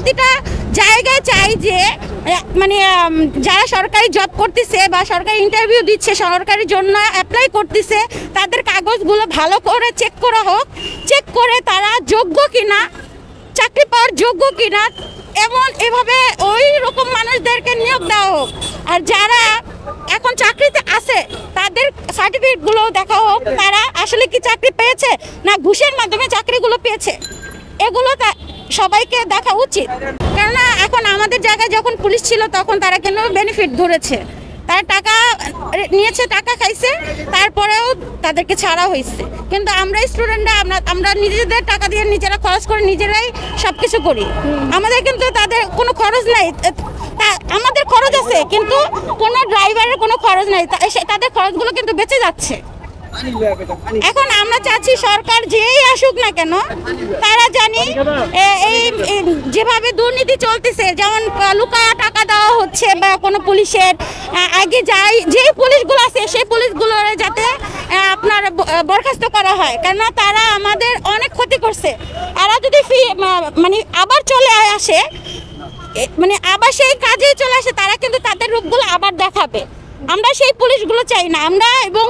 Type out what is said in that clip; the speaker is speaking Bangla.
প্রতিটা জায়গায় চাই যে মানে যারা সরকারি জব করতেছে বা সরকারি ইন্টারভিউ দিচ্ছে, সরকারের জন্য অ্যাপ্লাই করতেছে, তাদের কাগজগুলো ভালো করে চেক করা হোক। চেক করে তারা যোগ্য কিনা, চাকরি পাওয়ার যোগ্য কিনা, এভাবে ওই রকম মানুষদেরকে নিয়োগ দেওয়া হোক। আর যারা এখন চাকরিতে আছে তাদের সার্টিফিকেটগুলো দেখা হোক, তারা আসলে কি চাকরি পেয়েছে না ঘুষের মাধ্যমে চাকরিগুলো পেয়েছে, এগুলো সবাইকে দেখা উচিত। কেননা এখন আমাদের জায়গায় যখন পুলিশ ছিল তখন তারা কেন বেনিফিট ধরেছে, তারা টাকা নিয়েছে, টাকা খাইছে, তারপরেও তাদেরকে ছাড়া হয়েছে। কিন্তু আমরা স্টুডেন্টরা আমরা নিজেদের টাকা দিয়ে নিজেরা খরচ করে নিজেরাই সব কিছু করি, আমাদের কিন্তু তাদের কোনো খরচ নাই। আমাদের খরচ আছে কিন্তু কোনো ড্রাইভারের কোনো খরচ নাই, তাদের খরচগুলো কিন্তু বেঁচে যাচ্ছে। এখন আমরা চাচ্ছি সরকার যেই আসুক না কেন তারা জানি এই যেভাবে দুর্নীতি চলতেছে, যেমন লুকায়া টাকা দেওয়া হচ্ছে বা কোনো পুলিশের আগে যেই পুলিশগুলো আছে সেই পুলিশগুলো যাতে আপনার বরখাস্ত করা হয়, কেননা তারা আমাদের অনেক ক্ষতি করছে। এরা যদি মানে আবার চলে আসে, মানে আবার সেই কাজে চলে আসে, তারা কিন্তু তাদের রূপগুলো আবার দেখাবে। আমরা সেই পুলিশগুলো চাই না। আমরা এবং